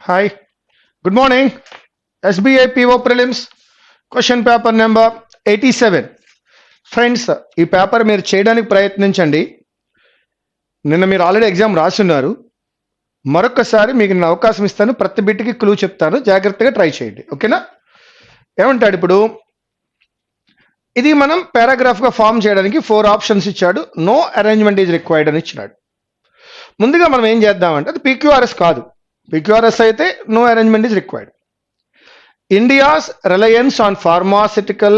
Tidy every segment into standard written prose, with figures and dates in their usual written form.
Hi, good morning. SBI PO Prelims, question paper number 87. Friends, ఈ paper మీరు చేయడానికి ప్రయత్నించండి. నిన్న మీరు ఆల్రెడీ ఎగ్జామ్ రాస్తున్నారు. మరొకసారి మీకు నేను అవకాశం ఇస్తాను. ప్రతి బిట్కి క్లూ చెప్తాను, జాగ్రత్తగా ట్రై చేయండి. ఓకేనా? ఏమంటాడు ఇప్పుడు? ఇది మనం పారాగ్రాఫ్గా ఫామ్ చేయడానికి 4 ఆప్షన్స్ ఇచ్చాడు. నో అరేంజ్మెంట్ ఈజ్ రిక్వైర్డ్ అని ఇచ్చినాడు. ముందుగా మనం ఏం చేద్దామంటే అది PQRS కాదు. PQRS అయితే no arrangement is required. India's reliance on pharmaceutical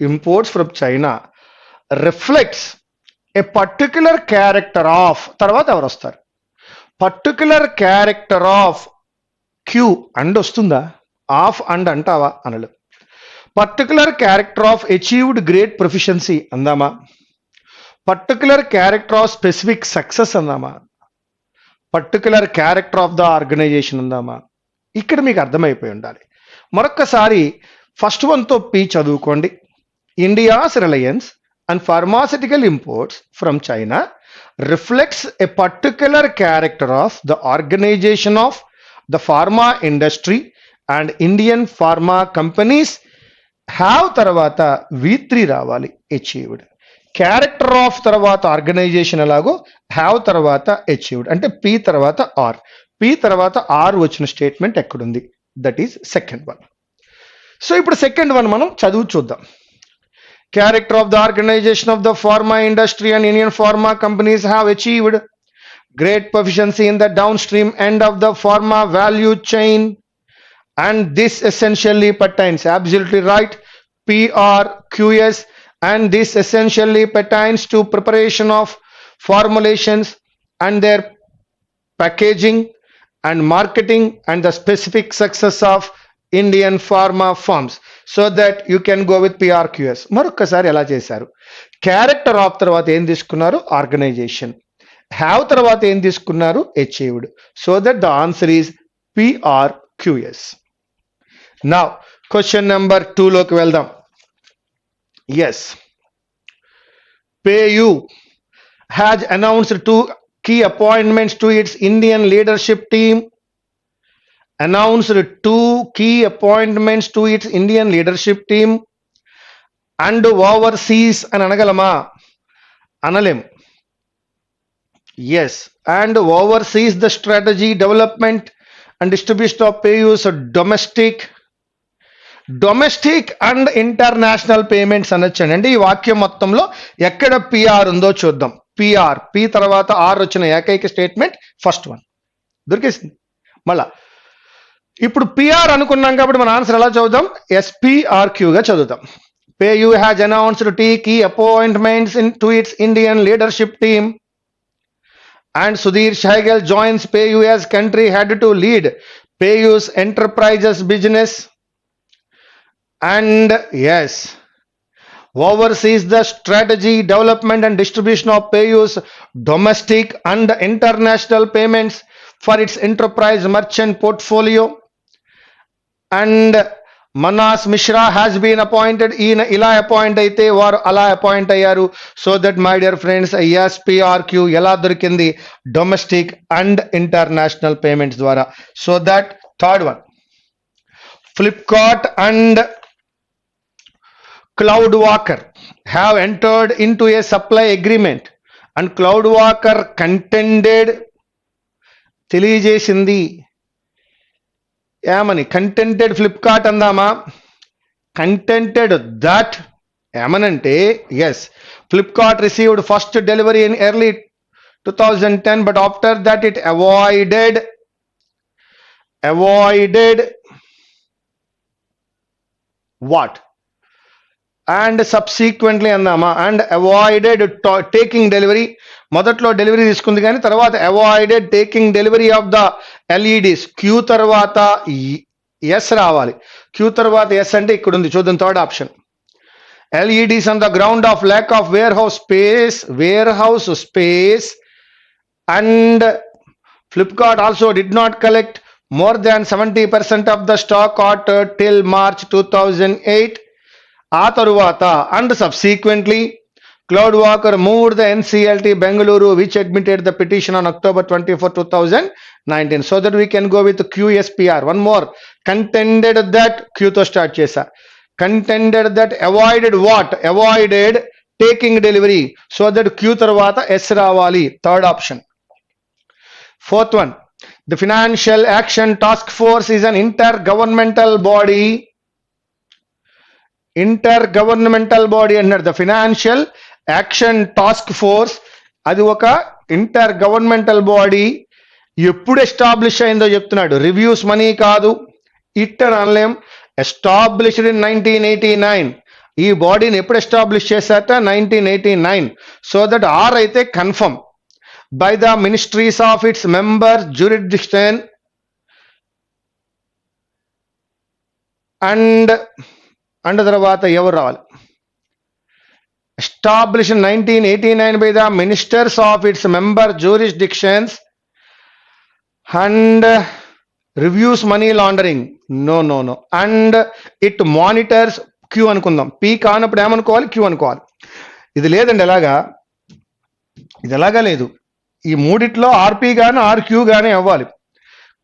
imports from China reflects a particular character of తర్వాత ఎవరు వస్తారు? Particular character of Q and వస్తుందా? ఆఫ్ అండ్ అంటావా అనలు. Particular character of achieved great proficiency అందామా? Particular character of specific success అందామా? Particular character of the organization ఉందామా? ఇక్కడ మీకు అర్థమైపోయి ఉండాలి. మరొక్కసారి ఫస్ట్ వన్తో పి చదువుకోండి. India's reliance and pharmaceutical imports from China reflects a particular character of the organization of the pharma industry and Indian pharma companies have తర్వాత V3 రావాలి, అచీవ్డ్. క్యారెక్టర్ ఆఫ్ తర్వాత ఆర్గనైజేషన్ ఎలాగో హ్యావ్ తర్వాత achieved అంటే P తర్వాత R. P తర్వాత R వచ్చిన statement ఎక్కడుంది? That is second one. So ఇప్పుడు సెకండ్ వన్ మనం చదువు చూద్దాం. Character of the organization of the pharma industry and Indian pharma companies have achieved great proficiency in the downstream end of the pharma value chain, and this essentially pertains, absolutely right, PRQS, and this essentially pertains to preparation of formulations and their packaging and marketing and the specific success of Indian pharma firms, so that you can go with PRQS. మరొకసారి ఎలా చేశారు? Character of తర్వాత ఏం తీసుకున్నారు? Organisation. Have తర్వాత ఏం తీసుకున్నారు? Achieved. So that the answer is PRQS. Now question number 2 లోకి వెళ్దాం. Yes, PayU has announced 2 key appointments to its Indian leadership team. Announced 2 key appointments to its Indian leadership team and oversees అని అనగలమా? అనలేం. Yes, and oversees the strategy, development and distribution of PayU's domestic and international payments అనొచ్చండి. అంటే ఈ వాక్యం మొత్తంలో ఎక్కడ PR ఉందో చూద్దాం. PR, P తర్వాత ఆర్ వచ్చిన ఏకైక స్టేట్మెంట్ ఫస్ట్ వన్ దొరికేసింది. మళ్ళా ఇప్పుడు పిఆర్ అనుకున్నాం కాబట్టి మన ఆన్సర్ ఎలా చదువుదాం? SPRQగా చదువుతాం. PayU has announced 2 key appointments to its Indian leadership team, and Sudhir Sehgal joins PayU as country head to lead PayU's enterprises business. And yes, oversees the strategy, development and distribution of PayU's domestic and international payments for its enterprise merchant portfolio. And Manas Mishra has been appointed. ఈయన ఇలా appoint అయితే వారు అలా appoint అయ్యారు. So that my dear friends, SPRQ ఎలా దొరికింది? Domestic and international payments ద్వారా. So that third one, Flipkart and CloudWalker have entered into a supply agreement, and CloudWalker contended, తెలియజేసింది ఏమని? కంటెంటెడ్ ఫ్లిప్కార్ట్ అందామా? కంటెంటెడ్ దట్ ఏమనంటే yes, Flipkart received first delivery in early 2010, but after that it avoided what? And subsequently అందామా? And avoided taking delivery. మొదట్లో delivery తీసుకుంది కానీ తర్వాత avoided taking delivery of the LEDs. Q తర్వాత S రావాలి. Q తర్వాత S అంటే ఇక్కడ ఉంది చూద్దాం, third option. LEDs on the ground of lack of warehouse space, and Flipkart also did not collect more than 70% of the stock ordered till March 2008. ఆ తరువాత and subsequently CloudWalker moved the NCLT Bengaluru, which admitted the petition on October 24, 2000 19. So that we can go with QSPR. One more. Contended that Q తో start చేశా. Contended that avoided what? Avoided taking delivery. So that Q తర్వాత S రావాలి. Third option. Fourth one. The Financial Action Task Force is an intergovernmental body. Intergovernmental body అన్నాడు. The Financial Action Task Force అది ఒక inter governmental body. ఎప్పుడు establish అయిందో చెప్తున్నాడు. Reviews money కాదు, it అని అనలేం. Established in 1989. ఈ బాడీని ఎప్పుడు ఎస్టాబ్లిష్ చేశారట? 1989. సో దట్ ఆర్ అయితే confirm by the ministries of it's member jurisdiction and తర్వాత ఎవరు రావాలి? Established in 1989 by the ministers of its member jurisdictions and reviews money laundering. No. And it monitors Q అనుకుందాం. P కానప్పుడు ఏమనుకోవాలి? Q అనుకోవాలి. ఇది లేదండి. ఇది ఎలాగా లేదు. ఈ మూడిట్లో ఆర్పి కానీ ఆర్క్యూ కానీ అవ్వాలి.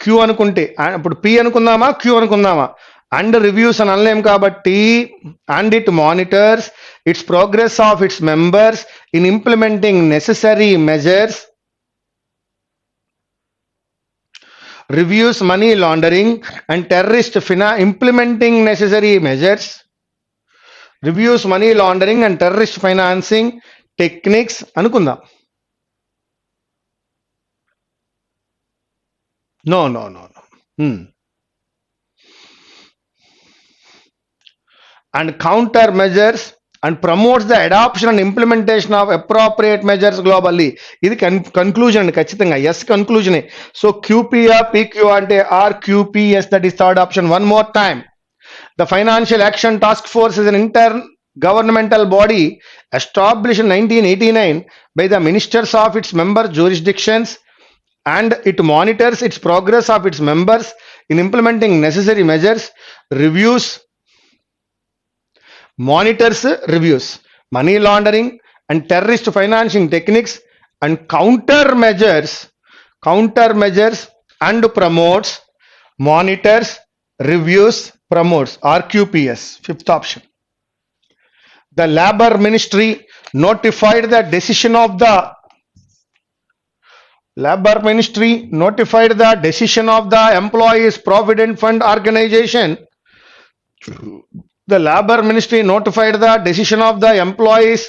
Q అనుకుంటే ఇప్పుడు P అనుకుందామా, Q అనుకుందామా? అండ్ రివ్యూస్ అని అనలేం కాబట్టి and it monitors it's progress of its members in implementing necessary measures, reviews money laundering and terrorist implementing necessary measures, reviews money laundering and terrorist financing techniques అనుకుందాం. No. And counter measures and promotes the adoption and implementation of appropriate measures globally. ఇది conclusion ఖచ్చితంగా. Yes conclusion. So QPR PQ అంటే RQPS, that is third option. One more time. The financial action task force is an intergovernmental body established in 1989 by the ministers of its member jurisdictions and it monitors its progress of its members in implementing necessary measures, reviews, monitors, reviews money laundering and terrorist financing techniques and countermeasures and promotes, monitors, reviews, promotes. RQPS, fifth option. The Labor Ministry notified the decision of the Employees Provident Fund Organization. The Labor Ministry notified the decision of the Employees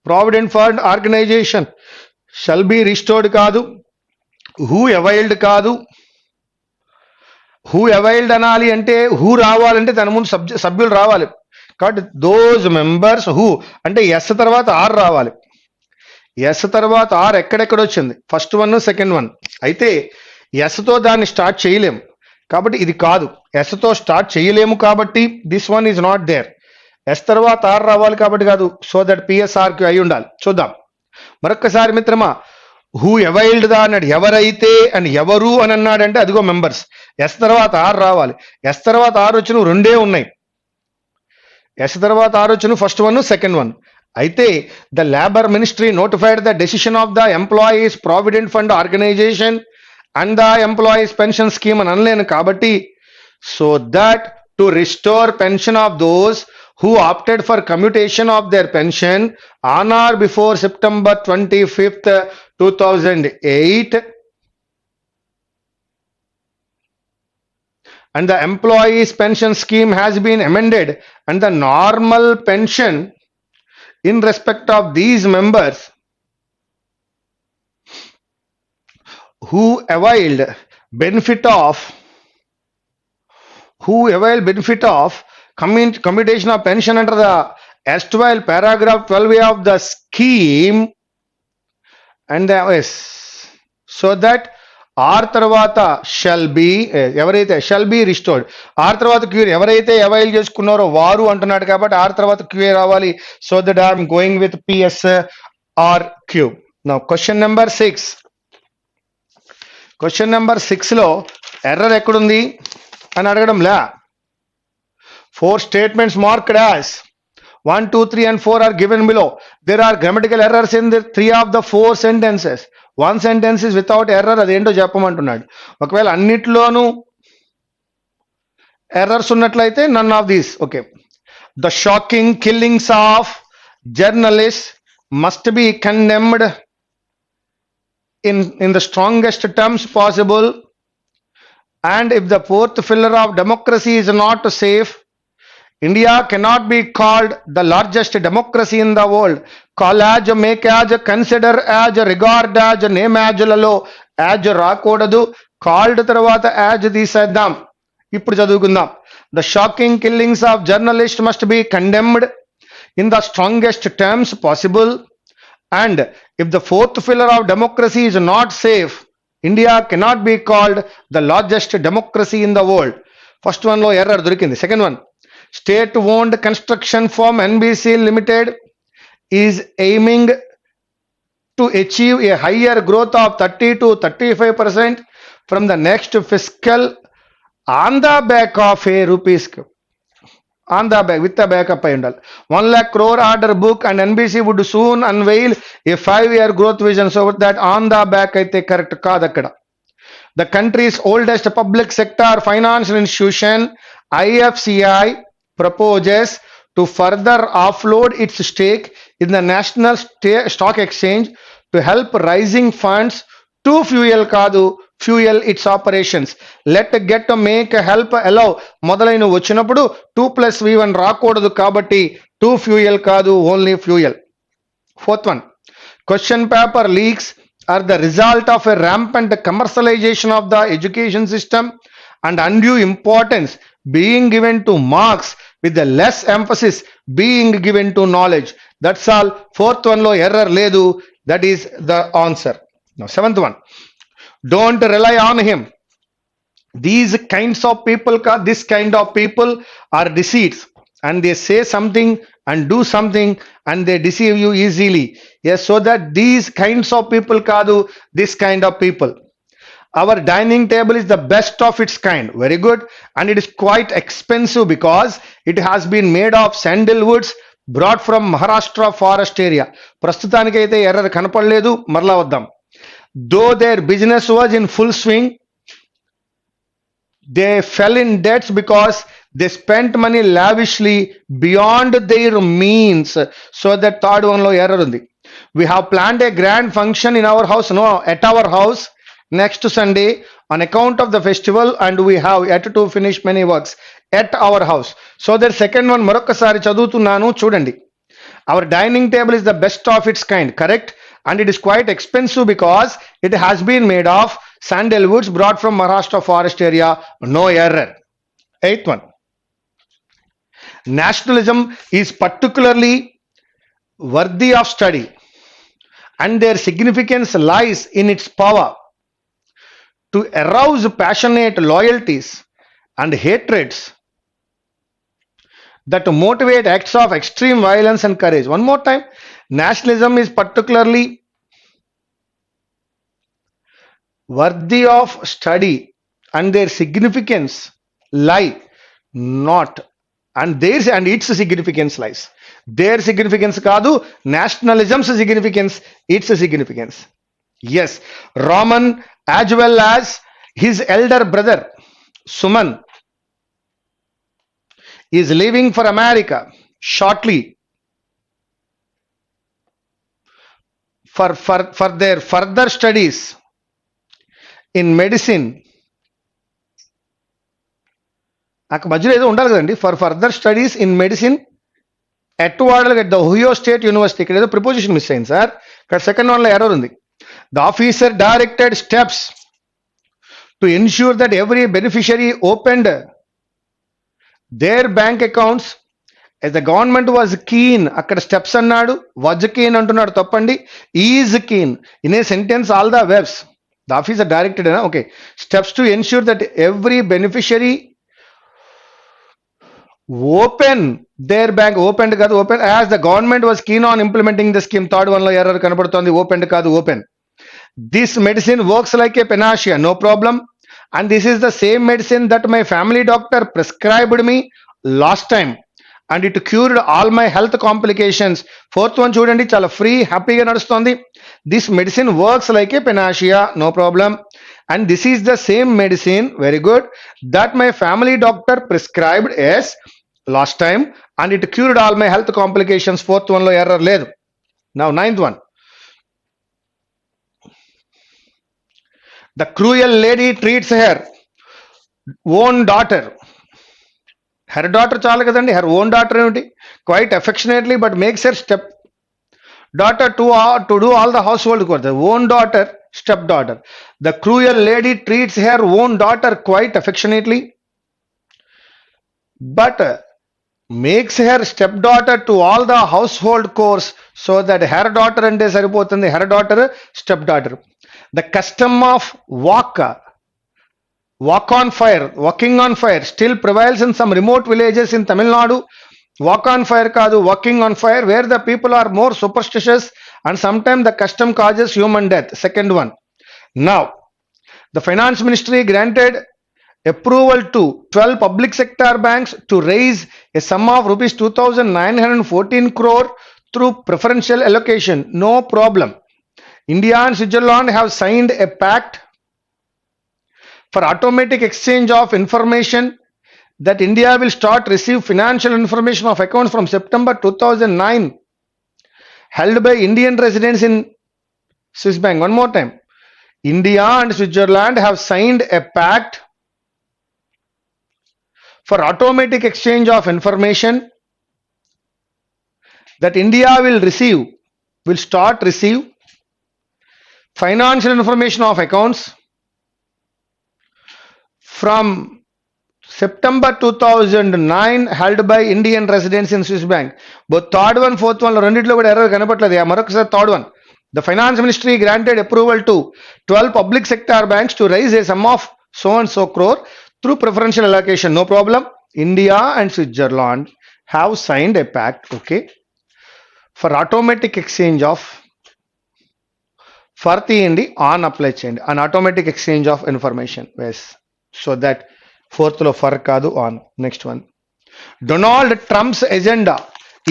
Provident Fund Organization shall be restored కాదు, who availed కాదు. who availed అనాలి అంటే who రావాలంటే దాని ముందు సభ్యులు రావాలి. కాబట్టి those members who అంటే ఎస్ తర్వాత ఆర్ రావాలి. ఎస్ తర్వాత ఆర్ ఎక్కడెక్కడ వచ్చింది? First one, second one. అయితే ఎస్తో దాన్ని స్టార్ట్ చేయలేము కాబట్టి ఇది కాదు. ఎస్తో స్టార్ట్ చేయలేము కాబట్టి this one is not there. S తర్వాత ఆర్ రావాలి కాబట్టి కాదు. సో దట్ పిఎస్ఆర్కి అయి ఉండాలి. చూద్దాం మరొక్కసారి మిత్రమా. హూ అవైల్డ్ దా అన్నాడు. ఎవరైతే అండ్ ఎవరు అని అన్నాడంటే అదిగో మెంబర్స్. ఎస్ తర్వాత ఆర్ రావాలి. ఎస్ తర్వాత ఆర్ వచ్చిన రెండే ఉన్నాయి. ఎస్ తర్వాత ఆర్ వచ్చిన ఫస్ట్ వన్, సెకండ్ వన్. అయితే the labour ministry notified the decision of the employees provident fund organization and the employees pension scheme అని అనలేను కాబట్టి so that to restore pension of those who opted for commutation of their pension on or before September 25th, 2008 and the employees pension scheme has been amended and the normal pension in respect of these members who availed benefit of commutation of pension under the erstwhile paragraph 12A of the scheme and the so that R తర్వాత shall be ఎవరైతే shall be restored. R తర్వాత Q ఎవరైతే avail చేసుకున్నారో వారు అంటున్నాడు కాబట్టి R తర్వాత Q రావాలి. So that I'm going with PS or Q. Now question number 6. Question number 6లో ఎర్రర్ ఎక్కడుంది అని అడగడం లే. 4 statements marked as 1, 2, 3 and 4 are given below. There are grammatical errors in the 3 of the 4 sentences. One sentence is without error, అదేంటో చెప్పమంటున్నాడు. ఒకవేళ అన్నిట్లోనూ errors ఉన్నట్లయితే none of these. Okay. The shocking killings of journalist must be condemned in the strongest terms possible, and if the fourth pillar of democracy is not safe, India cannot be called the largest democracy in the world. Call as, make as, consider as, regard as, name as లలో as రాకూడదు. Called తర్వాత as తీసేద్దాం. ఇప్పుడు చదువుకుందాం. The shocking killings of journalists must be condemned in the strongest terms possible, and if the fourth pillar of democracy is not safe, India cannot be called the largest democracy in the world. First one లో error దొరికింది. Second one, state owned construction firm NBC Limited is aiming to achieve a higher growth of 30 to 35% from the next fiscal on the back of a rupees, on the back, with the backup అయి ఉండాలి, 1 lakh crore order book, and NBC would soon unveil a 5-year growth vision. So that on the back అయితే correct కాదు అక్కడ. The country's oldest public sector financial institution IFCI proposes to further offload its stake in the National Stock Exchange to help rising funds to fuel కాదు, fuel its operations. Let, get, make, help, allow మొదలైన వచ్చినప్పుడు 2+V1 రాకూడదు కాబట్టి to fuel కాదు, only fuel. Fourth one, question paper leaks are the result of a rampant commercialization of the education system and undue importance being given to marks with the less emphasis being given to knowledge. That's all. Fourth one లో error లేదు. That is the answer. Now seventh one, don't rely on him. These kinds of people, this kind of people are deceits, and they say something and do something and they deceive you easily. Yes, so that these kinds of people kadu, this kind of people. Our dining table is the best of its kind. Very good. And it is quite expensive because it has been made of sandalwoods brought from Maharashtra forest area. ప్రస్తుతానికి అయితే error కనపడలేదు. మరలా వద్దాం. Though their business was in full swing, they fell in debts because they spent money lavishly beyond their means. So that third one lo error undi. We have planned a grand function in our house, no, at our house next Sunday on account of the festival, and we have yet to finish many works at our house. So that second one మరొకసారి చదువుతున్నాను చూడండి. Our dining table is the best of its kind, correct? And it is quite expensive because it has been made of sandalwoods brought from Maharashtra forest area. No error. Eighth one, nationalism is particularly worthy of study, and their significance lies in its power to arouse passionate loyalties and hatreds that motivate acts of extreme violence and courage. One more time, nationalism is particularly worthy of study, and their significance lie not, and its significance lies. Their significance కాదు, nationalism's significance, its significance. Yes, Raman as well as his elder brother Suman is leaving for America shortly for their further studies in medicine. నాకు మధ్యలో ఏదో ఉండాలి కదండి. For further studies in medicine at వాడాలి the Ohio state university. ఇక్కడ ఏదో preposition miss అయింది sir. ఇక్కడ సెకండ్ వన్లో ఎర్రర్ ఉంది. The officer directed steps to ensure that every beneficiary opened there bank accounts as the government was keen. అక్కడ steps అన్నాడు, was keen అంటున్నాడు, తప్పండి. Is keen in a sentence all the verbs. The officer directed, okay, steps to ensure that every beneficiary open their bank, opened కాదు, open, as the government was keen on implementing the scheme. Third one లో error కనబడుతోంది, opened కాదు, open. This medicine works like a panacea, no problem, and this is the same medicine that my family doctor prescribed me last time. and it cured all my health complications. Fourth one చూడండి, చాలా free హ్యాపీగా నడుస్తుంది. This medicine works like a panacea, no problem. And this is the same medicine, very good, that my family doctor prescribed as last time, and it cured all my health complications. Fourth one లో error లేదు. Now ninth one. The cruel lady treats her own daughter. Her daughter చాలు కదండి, her own daughter ఏమిటి, quite affectionately, but makes her step daughter to do all the household chores. The own daughter, stepdaughter. The cruel lady treats her own daughter quite affectionately, but makes her stepdaughter to all the household chores, so that her daughter అంటే సరిపోతుంది, her daughter stepdaughter. The custom of walking on fire still prevails in some remote villages in Tamil Nadu. Walk on fire kaadu, walking on fire, where the people are more superstitious and sometimes the custom causes human death. Second one. Now, the finance ministry granted approval to 12 public sector banks to raise a sum of rupees 2,914 crore through preferential allocation. No problem. India and Switzerland have signed a pact for automatic exchange of information, that India will start receive financial information of accounts from September 2009 held by Indian residents in Swiss Bank. One more time. India and Switzerland have signed a pact for automatic exchange of information, that India will start receive financial information of accounts from September 2009 held by Indian residents in Swiss Bank. Both third one, fourth one రెండిట్లో కూడా error కనపట్లేదు. మరొకసారి third one. The finance ministry granted approval to 12 public sector banks to raise a sum of so and so crore through preferential allocation. No problem. India and Switzerland have signed a pact, okay, for automatic exchange of for తీయండి, on apply చేయండి, an automatic exchange of information. Yes, so that fourth లో for కాదు, on. Next one. Donald Trump's agenda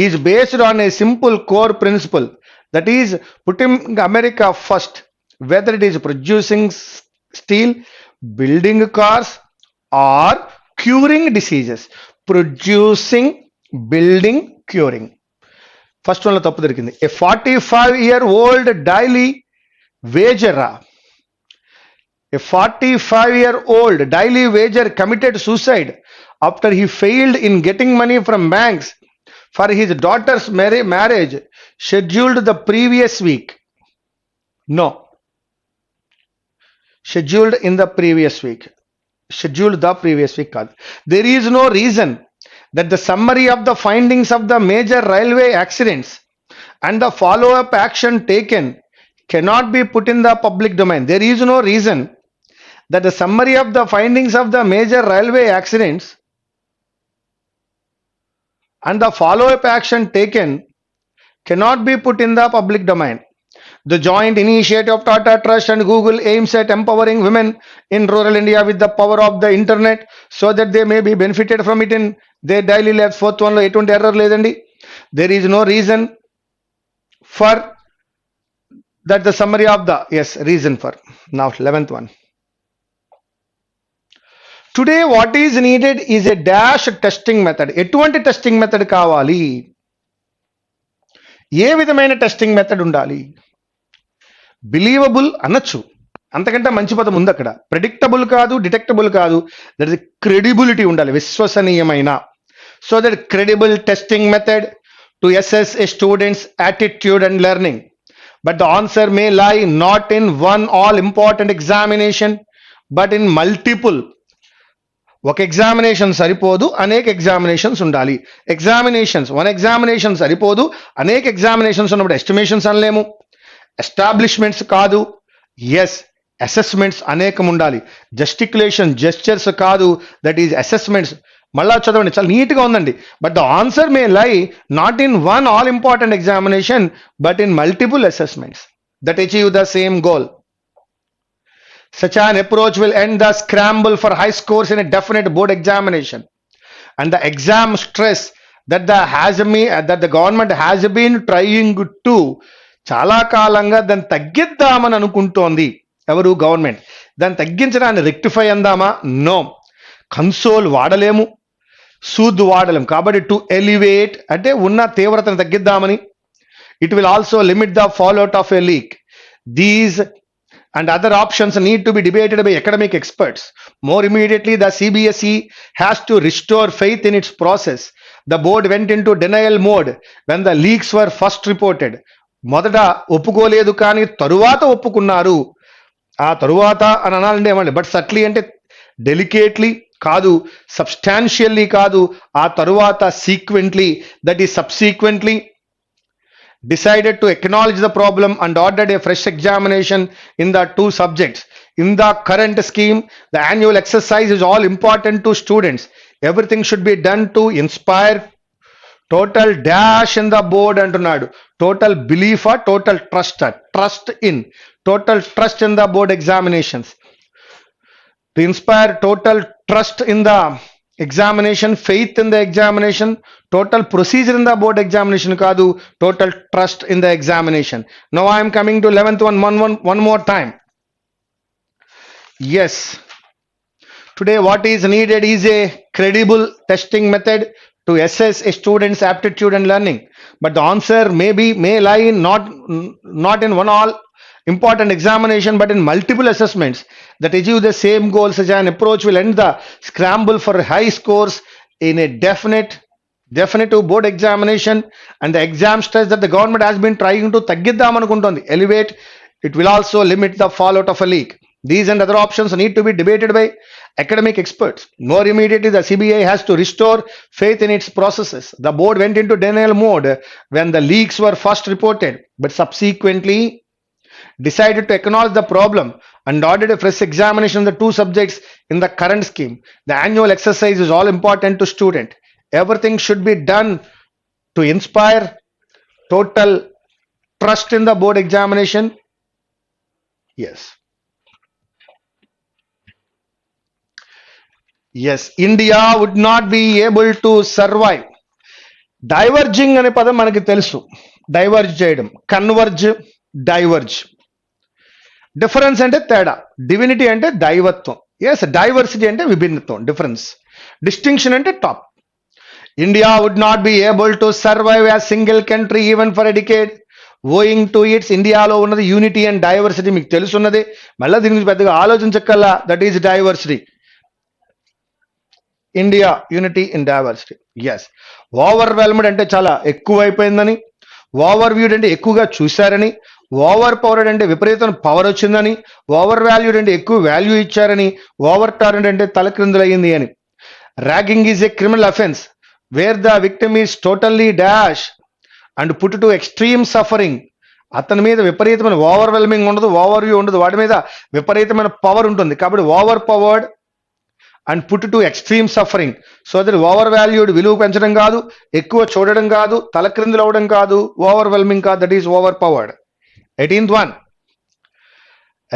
is based on a simple core principle, that is putting America first, whether it is producing steel, building cars or curing diseases. Producing, building, curing. First one లో తప్పు దొరికింది. A 45-year-old daily wager. A 45-year-old daily wager committed suicide after he failed in getting money from banks for his daughter's marriage scheduled the previous week. No. Scheduled the previous week. There is no reason that the summary of the findings of the major railway accidents and the follow-up action taken cannot be put in the public domain. There is no reason that the summary of the findings of the major railway accidents and the follow-up action taken cannot be put in the public domain. The joint initiative of Tata Trust and Google aims at empowering women in rural India with the power of the internet, so that they may be benefited from it in their daily lives. Fourth one lo eటువంటి error ledandi. There is no reason for that, the summary of the, yes, reason for. Now 11th one. Today what is needed is a dash testing method. ఎటువంటి testing method కావాలి, ఏ విధమైన testing method ఉండాలి? Believable అనొచ్చు, అంతకంటే మంచి పదం ఉంది అక్కడ. ప్రెడిక్టబుల్ కాదు, డిటెక్టబుల్ కాదు, దట్ ఇస్ క్రెడిబిలిటీ ఉండాలి, విశ్వసనీయమైన. So that credible testing method to assess A students attitude and learning. But the answer may lie not in one all important examination, but in multiple. ఒక examination సరిపోదు, అనేక examinations ఉండాలి. One examination సరిపోదు, అనేక examinations ఉన్నప్పుడు estimations అనలేము, establishments కాదు, yes assessments అనేకం ఉండాలి. జెస్టిక్యులేషన్, జెస్చర్స్ కాదు, దట్ ఈజ్ అసెస్మెంట్స్. మళ్ళా చదవండి, చాలా నీట్గా ఉందండి. బట్ ద ఆన్సర్ మే లై not in one all important examination, but in multiple assessments that achieve the same goal. Such an approach will end the scramble for high scores in a definite board examination and the exam stress that the government has been trying to చాలా కాలంగా దాన్ని తగ్గిద్దామని అనుకుంటోంది. ఎవరు? Government. దాన్ని తగ్గించడాన్ని rectify అందామా? No. Console వాడలేము, soothe వాడలేము. కాబట్టి టు ఎలివేట్ అంటే ఉన్న తీవ్రతను తగ్గిద్దామని. It will also limit the fallout of a leak. These and other options need to be debated by academic experts. More immediately, the CBSE has to restore faith in its process. The board went into denial mode when the leaks were first reported. మొదట ఒప్పుకోలేదు కానీ తరువాత ఒప్పుకున్నారు. ఆ తరువాత అని అనాలంటే ఏమండి, but సట్లీ అంటే డెలికేట్లీ కాదు, సబ్స్టాన్షియల్లీ కాదు, ఆ తరువాత sequentially, that is subsequently decided to acknowledge the problem and ordered a fresh examination in the two subjects. In the current scheme, the annual exercise is all important to students. Everything should be done to inspire total dash in the board అంటున్నాడు. Total belief or total trust? Trust in. Total trust in the board examinations. To inspire total trust in the examination, faith in the examination, total procedure in the board examination కాదు, total trust in the examination. Now I am coming to 11th one more time. Yes, today what is needed is a credible testing method to assess a student's aptitude and learning, but the answer may lie not in one all important examination but in multiple assessments that achieve the same goal. Such an approach will end the scramble for high scores in a definitive board examination and the exam stress that the government has been trying to తగ్గిద్దాం అనుకుంటోంది. Elevate. It will also limit the fallout of a leak. These and other options need to be debated by academic experts. More immediately, the CBI has to restore faith in its processes. The board went into denial mode when the leaks were first reported, but subsequently decided to acknowledge the problem and ordered a fresh examination of the two subjects in the current scheme. The annual exercise is all important to student. Everything should be done to inspire total trust in the board examination. Yes. Yes, India would not be able to survive. Diverging అనే పదం మనకి తెలుసు. Diverge చేయడం, converge, diverge. Difference అంటే తేడా, divinity అంటే దైవత్వం. Yes, diversity అంటే విభిన్నత్వం, డిఫరెన్స్. డిస్టింక్షన్ అంటే top. India would not be able to survive as single country even for a decade owing to its. ఇండియాలో ఉన్నది యూనిటీ అండ్ డైవర్సిటీ మీకు తెలుసున్నది, మళ్ళీ దీని గురించి పెద్దగా ఆలోచించక్కల్లా. That is diversity. India unity in diversity. Yes, overwhelmed అంటే చాలా ఎక్కువైపోయిందని, ఓవర్ వ్యూడ్ అంటే ఎక్కువగా చూశారని, ఓవర్ పవర్డ్ అంటే విపరీతం పవర్ వచ్చిందని, ఓవర్ వాల్యూడ్ అంటే ఎక్కువ వాల్యూ ఇచ్చారని, ఓవర్ టారెంట్ అంటే తలక్రిందులయ్యింది అని. Ragging is a criminal offence wear the victim is totally dash and put to extreme suffering. అతని మీద విపరీతమైన ఓవర్వెల్మింగ్ ఉండదు, ఓవర్ వ్యూ ఉండదు, వాటి మీద విపరీతమైన పవర్ ఉంటుంది. కాబట్టి over powered and put to extreme suffering. So that over valued, విలువ పెంచడం కాదు, ఎక్కువ చూడడం కాదు, తలక్రిందులు అవడం కాదు, ఓవర్వెల్మింగ్ కాదు, that is over powered. 18th one.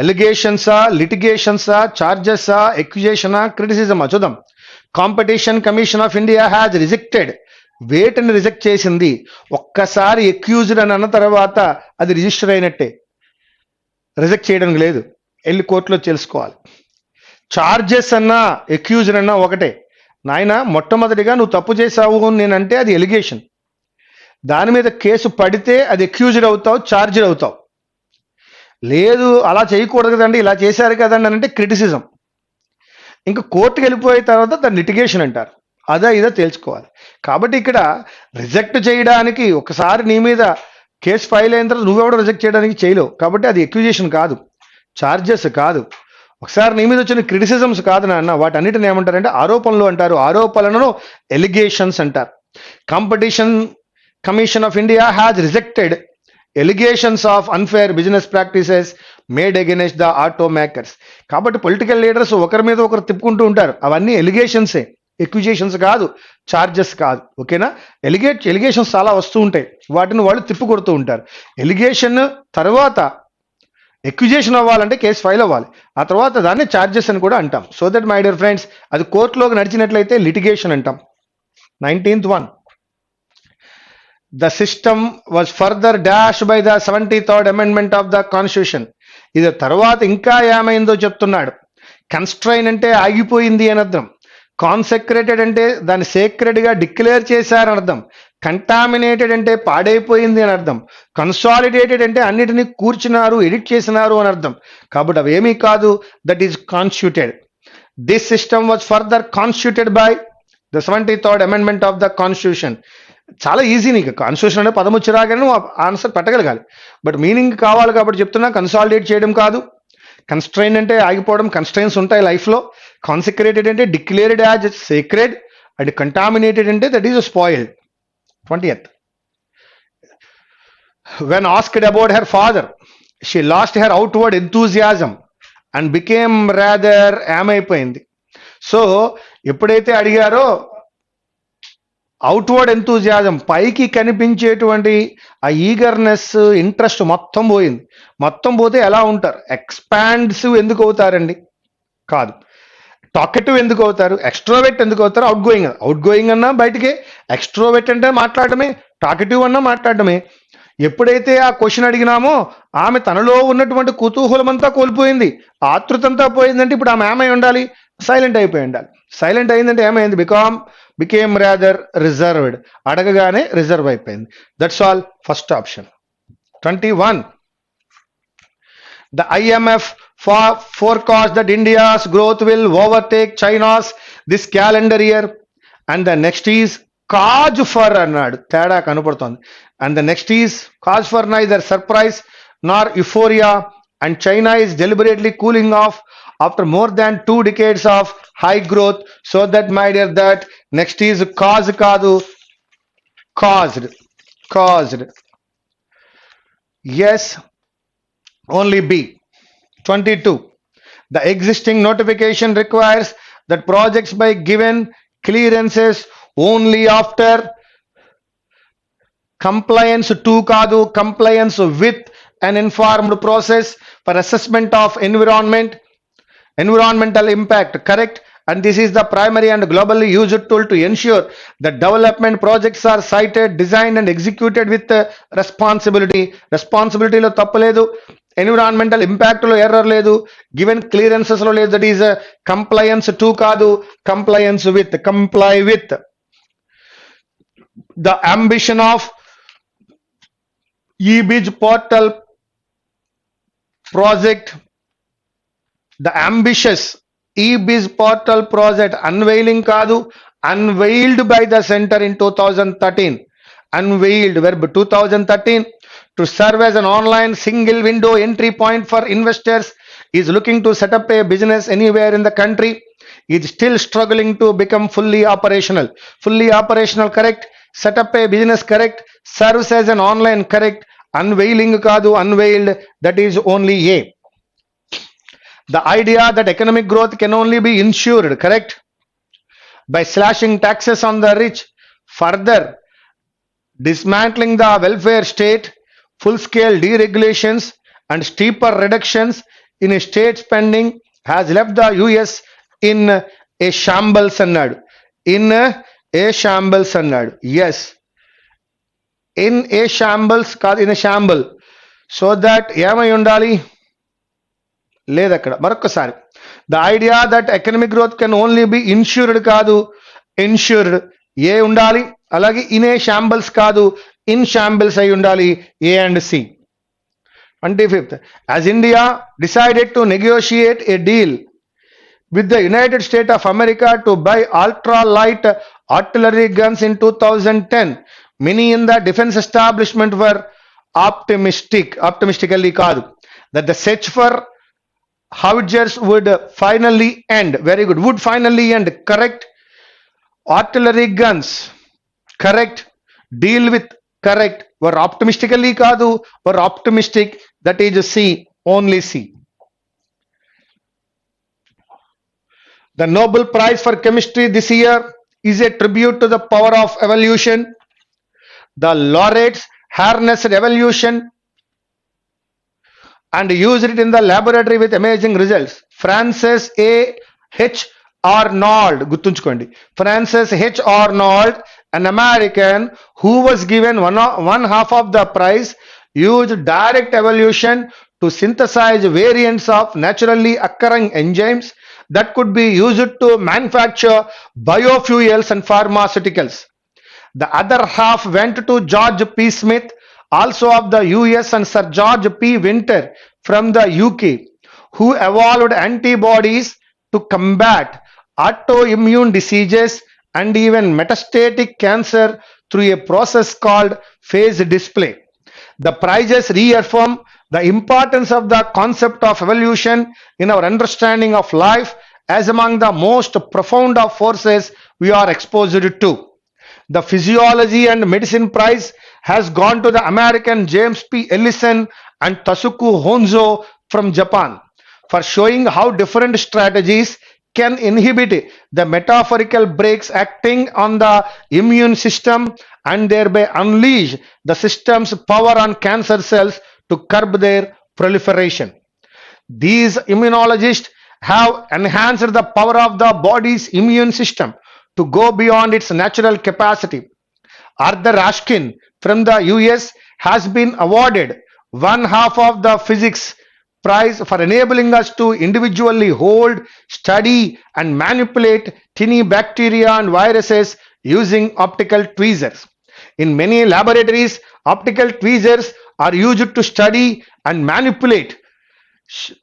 ఎలిగేషన్సా, లిటిగేషన్సా, చార్జెసా, ఎక్యుజేషనా, క్రిటిసిజమా? చూద్దాం. Competition commission of India has rejected. వేటిని రిజెక్ట్ చేసింది? ఒక్కసారి ఎక్యూజ్డ్ అని అన్న తర్వాత అది రిజిస్టర్ అయినట్టే, రిజెక్ట్ చేయడం లేదు, వెళ్ళి కోర్టులో తెలుసుకోవాలి. చార్జెస్ అన్నా ఎక్యూజ్డ్ అన్నా ఒకటే. నాయన, మొట్టమొదటిగా నువ్వు తప్పు చేసావు నేనంటే అది ఎలిగేషన్. దాని మీద కేసు పడితే అది ఎక్యూజ్డ్ అవుతావు, చార్జ్డ్ అవుతావు. లేదు అలా చేయకూడదు కదండి, ఇలా చేశారు కదండి అని అంటే క్రిటిసిజం. ఇంకా కోర్టుకి వెళ్ళిపోయిన తర్వాత దాన్ని లిటిగేషన్ అంటారు. అదా ఇదో తేల్చుకోవాలి. కాబట్టి ఇక్కడ రిజెక్ట్ చేయడానికి, ఒకసారి నీ మీద కేసు ఫైల్ అయిన తర్వాత నువ్వెవడో రిజెక్ట్ చేయడానికి చేయలేవు. కాబట్టి అది ఎక్యూజేషన్ కాదు, చార్జెస్ కాదు. ఒకసారి నీ మీద వచ్చిన క్రిటిసిజమ్స్ కాదు నాన్న, వాటన్నిటిని ఏమంటారంటే ఆరోపణలు అంటారు. ఆరోపణలను ఎలిగేషన్స్ అంటారు. Competition commission of India has rejected allegations of unfair business practices made against the auto makers. కాబట్టి పొలిటికల్ లీడర్స్ ఒకరి మీద ఒకరు తిప్పుకుంటూ ఉంటారు. అవన్నీ ఎలిగేషన్సే, ఎక్విజేషన్స్ కాదు, చార్జెస్ కాదు. ఓకేనా? ఎలిగేషన్స్ చాలా వస్తూ ఉంటాయి, వాటిని వాళ్ళు తిప్పు కొడుతూ ఉంటారు. ఎలిగేషన్ తర్వాత ఎక్విజేషన్ అవ్వాలంటే కేసు ఫైల్ అవ్వాలి, ఆ తర్వాత దాన్ని చార్జెస్ అని కూడా అంటాం. So that my dear friends, అది కోర్టులోకి నడిచినట్లయితే లిటిగేషన్ అంటాం. 19th one. The system was further dashed by the 73rd amendment of the constitution. ఇది తర్వాత ఇంకా ఏమైందో చెప్తున్నాడు. కన్స్ట్రైన్ అంటే ఆగిపోయింది అని అర్థం. కాన్సెక్రేటెడ్ అంటే దాన్ని సేక్రెడ్ గా డిక్లేర్ చేశారని అర్థం. కంటామినేటెడ్ అంటే పాడైపోయింది అని అర్థం. కన్సాలిడేటెడ్ అంటే అన్నిటినీ కూర్చున్నారు, ఎడిట్ చేసినారు అని అర్థం. కాబట్టి అవేమీ కాదు, that is constituted. This system was further constituted by the 73rd amendment of the constitution. చాలా ఈజీ, నీకు కాన్స్టిట్యూషన్ అనే పదం వచ్చి రాగానే నువ్వు ఆన్సర్ పెట్టగలగాలి. బట్ మీనింగ్ కావాలి కాబట్టి చెప్తున్నా, కన్సాలిడేట్ చేయడం కాదు. కన్స్ట్రైన్ అంటే ఆగిపోవడం, కన్స్ట్రైన్స్ ఉంటాయి లైఫ్లో. కాన్సెక్రేటెడ్ అంటే declared as sacred, and contaminated అంటే that is spoiled. 20th. When asked about her father, she lost her outward enthusiasm and became rather ఏమైపోయింది. సో ఎప్పుడైతే అడిగారో అవుట్వర్డ్ ఎంతూజియాజం, పైకి కనిపించేటువంటి ఆ ఈగర్నెస్, ఇంట్రెస్ట్ మొత్తం పోయింది. మొత్తం పోతే ఎలా ఉంటారు? ఎక్స్పాన్సివ్ ఎందుకు అవుతారండి? కాదు. టాకెటివ్ ఎందుకు అవుతారు? ఎక్స్ట్రోవెట్ ఎందుకు అవుతారు? అవుట్ గోయింగ్ అన్నా బయటికే, ఎక్స్ట్రోవెట్ అంటే మాట్లాడటమే, టాకెటివ్ అన్నా మాట్లాడటమే. ఎప్పుడైతే ఆ క్వశ్చన్ అడిగినామో ఆమె తనలో ఉన్నటువంటి కుతూహలం అంతా కోల్పోయింది, ఆతృత అంతా పోయిందంటే ఇప్పుడు ఆమె ఏమై ఉండాలి? సైలెంట్ అయిపోయి ఉండాలి. సైలెంట్ అయిందంటే ఏమైంది? Became rather reserved. అడగగానే రిజర్వ్ అయిపోయింది. That's all. First option. 21. The IMF forecast that India's growth will overtake China's this calendar year, and the next is cause for అన్నాడు. తేడా కనపడుతోంది. And the next is cause for neither surprise nor euphoria, and China is deliberately cooling off after more than 2 decades of high growth. So that, my dear, that next is cause కాదు, caused. Yes, only B. 22. The existing notification requires that projects by given clearances only after compliance to కాదు, compliance with an informed process for assessment of environmental impact. Correct. And this is the primary and globally used tool to ensure that development projects are sited, designed and executed with responsibility. Responsibility lo tappaledu, environmental impact లో error లేదు, given clearances లో లేదు. That is compliance to కాదు, compliance with. Comply with. The ambition of eBiz portal project, the ambitious eBiz portal project unveiling కాదు, unveiled by the centre in 2013. Unveiled, verb 2013. To serve as an online single window entry point for investors, is looking to set up a business anywhere in the country, is still struggling to become fully operational. Fully operational, correct. Set up a business, correct. Serves as an online, correct. Unveiling kaadu, unveiled, that is only A. The idea that economic growth can only be ensured, correct, by slashing taxes on the rich, further dismantling the welfare state, full-scale deregulations and steeper reductions in state spending has left the US in a shambles అన్నాడు. In a shambles అన్నాడు. Yes, in a shambles కాదు, in a shamble. So that ఏమై ఉండాలి? లేదు అక్కడ. మరొకసారి, the idea that economic growth can only be insured కాదు, insured ఏ ఉండాలి. అలాగే ఇన్ ఏ షాంబల్స్ కాదు, ఇన్ షాంబల్స్ అయి ఉండాలి. A and C. 25th. As India decided to negotiate a deal with the United States of America to buy ultra-light artillery guns in 2010, many in the defense establishment were optimistically కాదు, that the search for howitzers would finally end. Very good. Would finally end. Correct. Artillery guns, correct. Deal with, correct. Were optimistically కాదు, were optimistic, that is C, only C. The Nobel Prize for Chemistry this year is a tribute to the power of evolution. The laureates harnessed evolution and used it in the laboratory with amazing results. Frances A. H. Arnold, గుర్తుంచుకోండి. Francis H. Arnold, an American who was given one half of the prize, used direct evolution to synthesize variants of naturally occurring enzymes that could be used to manufacture biofuels and pharmaceuticals. The other half went to George P. Smith, also of the US, and Sir George P. Winter from the UK, who evolved antibodies to combat autoimmune diseases and even metastatic cancer through a process called phase display. The prizes reaffirm the importance of the concept of evolution in our understanding of life as among the most profound of forces we are exposed to. The Physiology and Medicine Prize has gone to the American James P. Ellison and Tasuku Honzo from Japan for showing how different strategies can inhibit the metaphorical brakes acting on the immune system and thereby unleash the system's power on cancer cells to curb their proliferation. These immunologists have enhanced the power of the body's immune system to go beyond its natural capacity. Arthur Ashkin from the US has been awarded one half of the physics prize for enabling us to individually hold, study, and manipulate tiny bacteria and viruses using optical tweezers. In many laboratories, optical tweezers are used to study and manipulate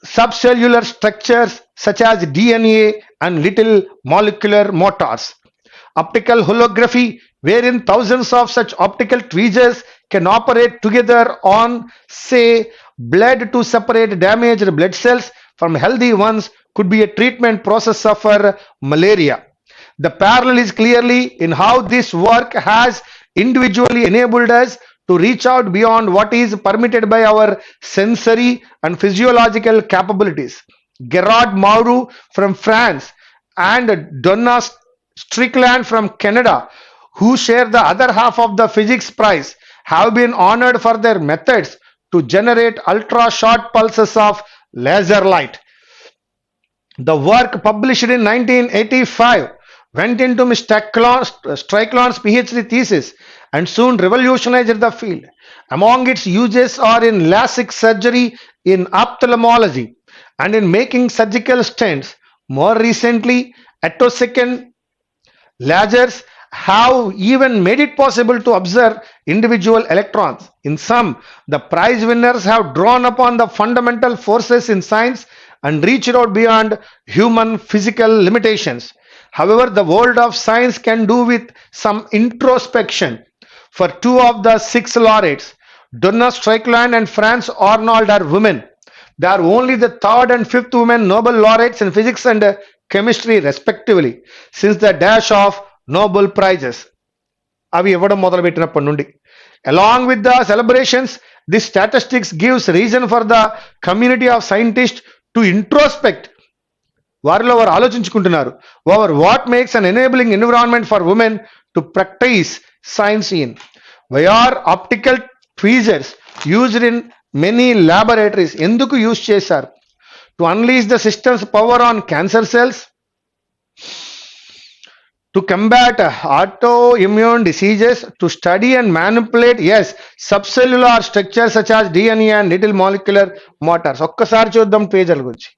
subcellular structures such as DNA and little molecular motors. Optical holography, wherein thousands of such optical tweezers can operate together on, say, blood to separate damaged blood cells from healthy ones, could be a treatment process for malaria. The parallel is clearly in how this work has individually enabled us to reach out beyond what is permitted by our sensory and physiological capabilities. Gerard Mourou from France and Donna Strickland from Canada, who share the other half of the physics prize, have been honored for their methods to generate ultra short pulses of laser light. The work published in 1985 went into Ms. Strickland's PhD thesis and soon revolutionized the field. Among its uses are in LASIK surgery, in ophthalmology, and in making surgical stents. More recently, attosecond lasers have even made it possible to observe individual electrons. In sum, the prize winners have drawn upon the fundamental forces in science and reached out beyond human physical limitations. However, the world of science can do with some introspection. For two of the 6 laureates, Donna Strickland and Franz Arnold, are women. They are only the 3rd and 5th women Nobel laureates in physics and chemistry respectively since the dash of Nobel prizes. అవి ఇవ్వడం మొదలుపెట్టినప్పటి నుండి. Along with the celebrations, this statistics gives reason for the community of scientists to introspect. వారిలో వారు ఆలోచించుకుంటున్నారు over what makes an enabling environment for women to practise science in. Why are optical tweezers used in many laboratories? ఎందుకు use చేశారు? To unleash the system's power on cancer cells, to combat autoimmune diseases, to study and manipulate, yes, subcellular structures such as DNA and little molecular motors. ఒక్కసారి చూద్దాం పేజీల గురించి.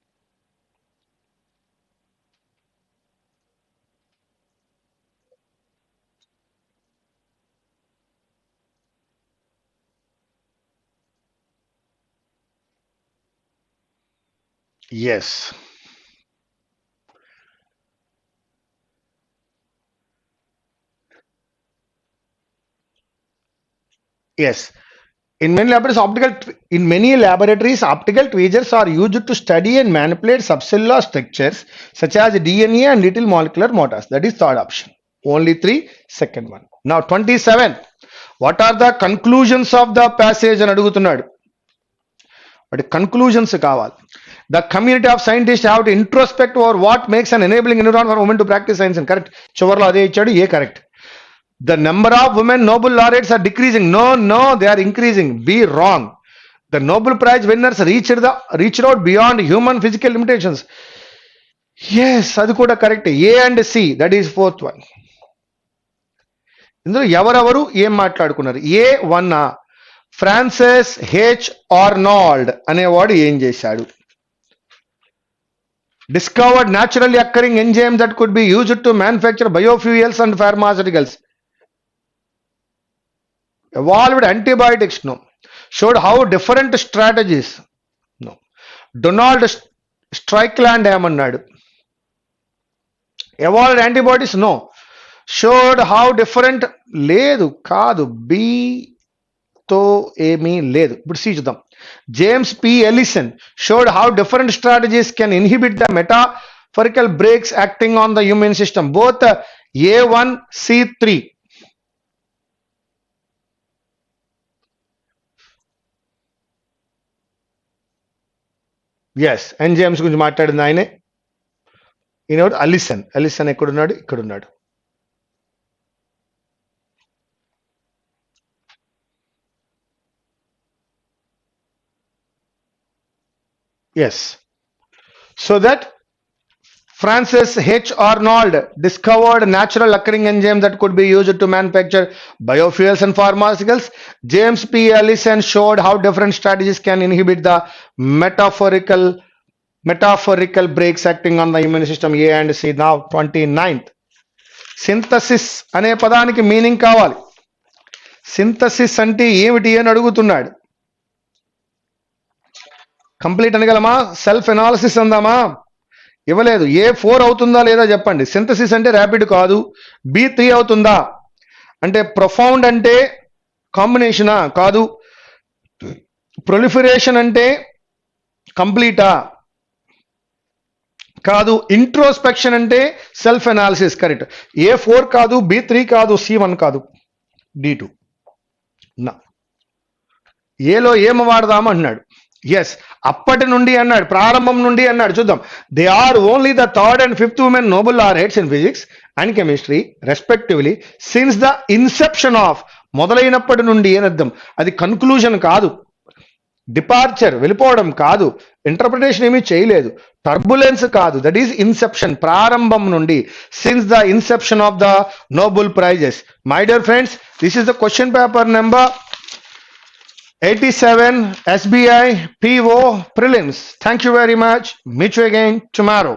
Yes. Yes. In many laboratories, optical tweezers are used to study and manipulate subcellular structures such as DNA and little molecular motors. That is third option. Only 3, second one. Now 27. What are the conclusions of the passage అని అడుగుతున్నాడు. వాటి conclusions కావాలి. The community of scientists have to introspect over what makes an enabling environment for women to practice science. And correct. చివర్లో అదే ఇచ్చాడు. ఏ correct. The number of women Nobel laureates are decreasing. No, they are increasing. Be wrong. The Nobel Prize winners reached out beyond human physical limitations. Yes, అది కూడా correct. A and C, that is fourth one. ఇందులో ఎవరెవరు ఏం మాట్లాడుకున్నారు? A one, Francis H Arnold అనేవాడు ఏం చేశాడు? discovered naturally occurring enzymes that could be used to manufacture biofuels and pharmaceuticals. Evolved antibiotics, no. Showed how different strategies, no. Donald Strickland ఏమన్నాడు? Evolved antibodies, no. Showed how different, లేదు, కాదు, B తో ఏమీ లేదు. ఇప్పుడు సి చూద్దాం. James P. Ellison showed how different strategies can inhibit the metaphorical brakes acting on the immune system. Both A1, C3. Yes, enzymes గురించి మాట్లాడింది ఆయనే. ఈయనోడు అలిసన్. అలిసన్ ఎక్కడున్నాడు? ఇక్కడున్నాడు. Yes. So that Francis H. Arnold discovered natural occurring enzymes that could be used to manufacture biofuels and pharmaceuticals. James P. Ellison showed how different strategies can inhibit the metaphorical brakes acting on the immune system. A and C. Now 29th. Synthesis అనే పదానికి meaning కావాలి. Synthesis అంటే ఏమిటి అని అడుగుతున్నాడు. Complete అనగలమా? Self analysis అందామా? ఇవ్వలేదు. A4 అవుతుందా లేదా చెప్పండి. సింథసిస్ అంటే ర్యాపిడ్ కాదు. B3 అవుతుందా అంటే ప్రొఫౌండ్ అంటే కాంబినేషనా? కాదు. ప్రొలిఫరేషన్ అంటే కంప్లీటా? కాదు. ఇంట్రోస్పెక్షన్ అంటే సెల్ఫ్ ఎనాలిసిస్, కరెక్ట్. A4 కాదు, B3 కాదు, C1 కాదు, D2. నా ఏలో ఏం వాడదాం అన్నాడు. ఎస్, అప్పటి నుండి అన్నాడు, ప్రారంభం నుండి అన్నాడు. చూద్దాం. They are only the third and fifth women Nobel laureates in physics and chemistry respectively since the inception of, మొదలైనప్పటి నుండి అని అర్థం. అది కన్క్లూజన్ కాదు, డిపార్చర్ వెళ్ళిపోవడం కాదు, ఇంటర్ప్రిటేషన్ ఏమీ చేయలేదు, టర్బులెన్స్ కాదు, దట్ ఈస్ ఇన్సెప్షన్, ప్రారంభం నుండి, since the inception of the Nobel prices. My dear friends, this is the question paper number 87 SBI PO prelims. Thank you very much. Meet you again tomorrow.